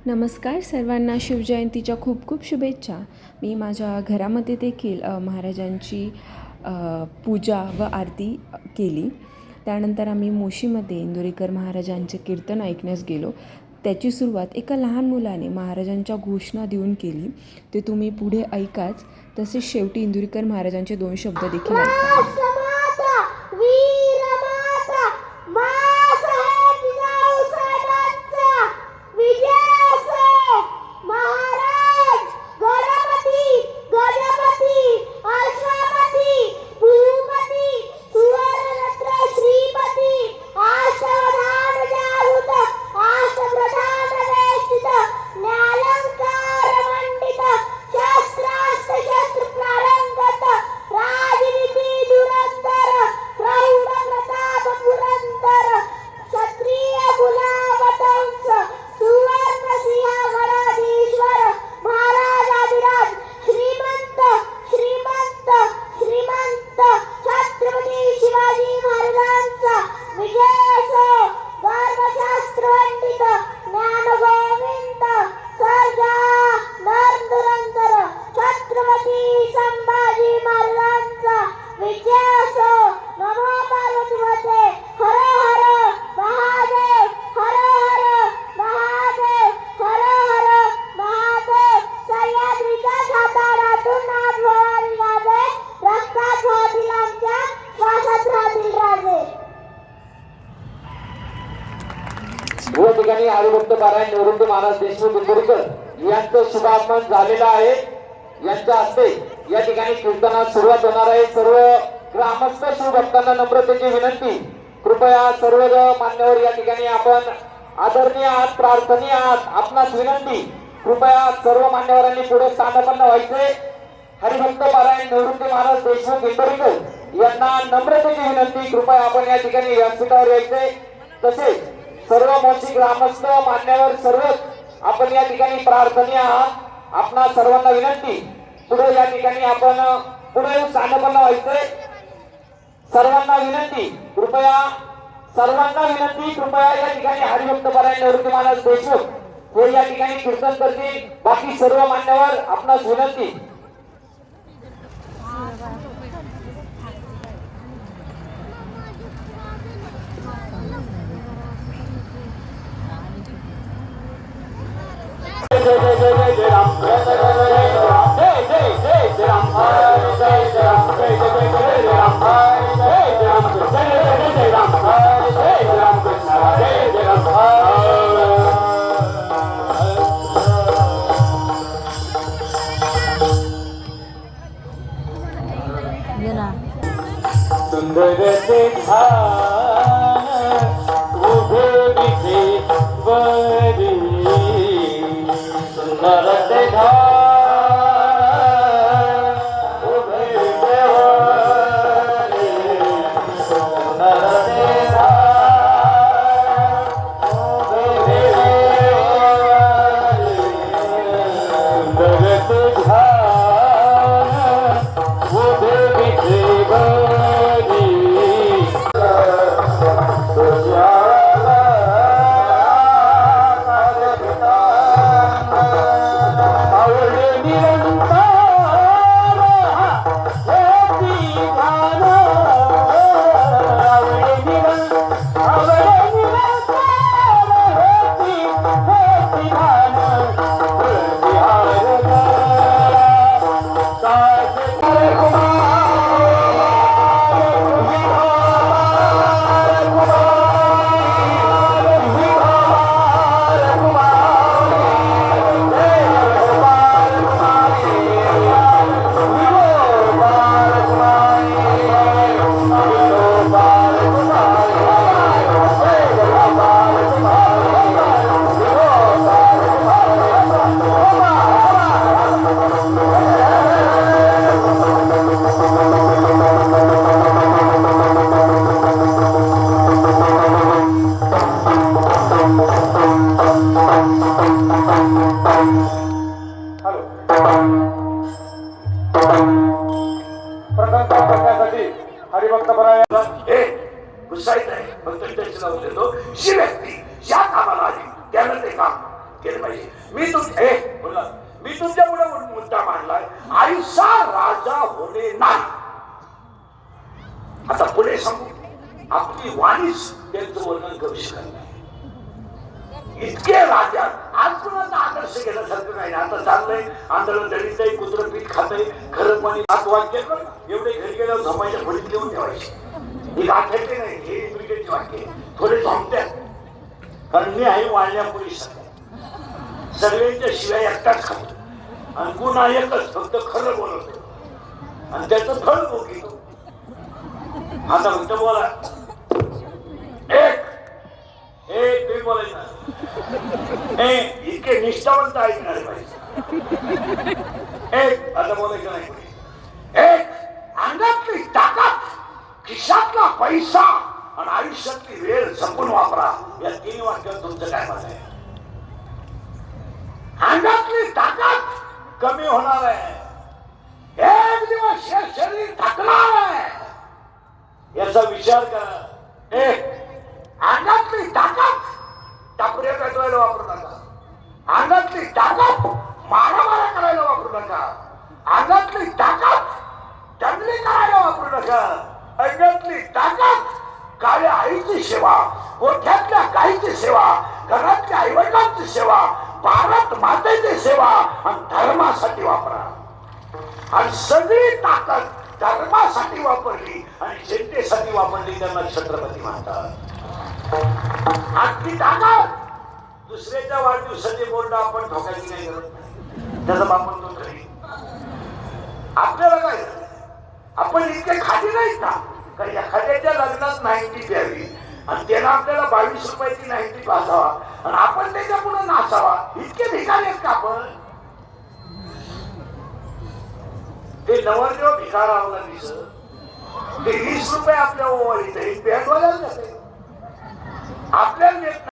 नमस्कार सर्वांना शिवजयंतीच्या खूप खूप शुभेच्छा. मी माझ्या घरामध्ये देखील महाराजांची पूजा व आरती केली. त्यानंतर आम्ही मोशीमध्ये इंदोरीकर महाराजांचे कीर्तन ऐकण्यास गेलो. त्याची सुरुवात एका लहान मुलाने महाराजांच्या घोषणा देऊन केली. ते तुम्ही पुढे ऐकाच. तसेच शेवटी इंदोरीकर महाराजांचे 2 शब्द देखील ऐका. या ठिकाणी हरिभक्त पारायण निवृत्ती महाराज देशमुख इंदोरीकर यांचं शुभागमन झालेलं आहे. यांच्या हस्ते या ठिकाणी कीर्तनास सुरुवात होणार आहे. सर्व ग्रामस्थ शिवभक्तांना नम्रतेची विनंती, कृपया सर्व मान्यवर या ठिकाणी आपण आदरणीय आहात, प्रार्थनीय आहात, आपणास विनंती, कृपया सर्व मान्यवरांनी पुढे स्थानापन्न व्हायचे. हरिभक्त पारायण निवृत्ती महाराज देशमुख इंदोरीकर यांना नम्रतेची विनंती, कृपया आपण या ठिकाणी व्यासपीठावर यायचे. तसेच सर्व मोठी ग्रामस्थ मान्यवर सर्वच आपण या ठिकाणी प्रार्थनीय आहात. आपणा सर्वांना विनंती, पुढे या ठिकाणी आपण पुढे स्थानापन्न व्हायचे. सर्वांना विनंती, कृपया सर्वांना विनंती, कृपया या ठिकाणी हरिभक्त पारायण निवृत्ती महाराज देशमुख हे या ठिकाणी कीर्तन करतील. बाकी सर्व मान्यवर आपणास विनंती. जय जय जय जय जय राम, जय जय जय जय जय जय राम, जय जय राम, जय जय जय जय राम, जय जय राम, जय जय जय राम, जय राम कृष्ण, जय जय राम. सुंदर ते उभे दिसे बरी, सुंदर ते उभे देवरी, सुंदर ते उभे देवरी, सुंदर ते उभे दिसे बरी. हरिभक्त गुस्साईत आहे, फक्त टेन्शन देतो. जी व्यक्ती या कामाला आली त्यानं ते काम केलं पाहिजे. मी तुमच्या पुढे मुद्दा मांडलाय, आईचा राजा होणे नाही. आता पुढे सांगू, आपली वाणीच त्यांचं वर्णन करू शकत नाही. इतके राजा आजपर्यंत आदर्श घेण्यासारखं नाही. आता चाललंय आंदोलन दलित आहे, कुत्र पीठ खातंय, खरं पाणी हात वाक्य एवढे घरी गेल्यावर झोपायच्या खोलीत लिहून ठेवायचे. ही गाठायचे नाही, हे ब्रिगेडचे वाक्य थोडे झोपत्यात. कारण मी आहे वाळल्या पोलीस सगळ्यांच्या शिवाय एकटाच खातो आणि गुन्हा एकच, फक्त खरं बोलतो आणि त्याचं फळ भोगतो. आता फक्त बोला एक तुम्ही बोलायचं इतके निष्ठावंत ऐकणारे पाहिजे. एक आता बोलायचं नाही. एक अंगातली ताकद, खिशातला पैसा आणि आयुष्यातली वेळ जपून वापरा. या 3 वाक्यात तुमचं काय मत आहे? अंगातली ताकद कमी होणार आहे, एक दिवस हे शरीर थकणार आहे, याचा विचार करा. एक अंगातली ताकद टापऱ्या पेटवायला वापरू नका. अंगातली ताकद मारामारा करायला वापरू नका. अंगातली ताकद दंगली करायला वापरू नका. अंगातली ताकद काळ्या आईची सेवा, गोठ्यातल्या गाईची सेवा, घरातल्या आईवडिलांची सेवा, भारत मातेची सेवा आणि धर्मासाठी वापरा. आणि सगळी ताकद धर्मासाठी वापरली आणि जनतेसाठी वापरली, त्यांना छत्रपती म्हणतात. आणखी ताकद दुसऱ्याच्या वाढदिवसाचे बोर्ड आपण ठोकायची नाही करत, त्याचा बापन तो घरी. आपल्याला काय, आपण इतके खाली नाहीत ना, कारण एखाद्याच्या लग्नात 90 द्यावी आणि त्याला आपल्याला 22 रुपयाची 90 पासावा आणि आपण त्याच्या पुढे नाचावा. इतके भिकारी आहेत का आपण? ते नवरदेव भिकारावला दिसत, ते 20 रुपये आपल्या ओवाळीत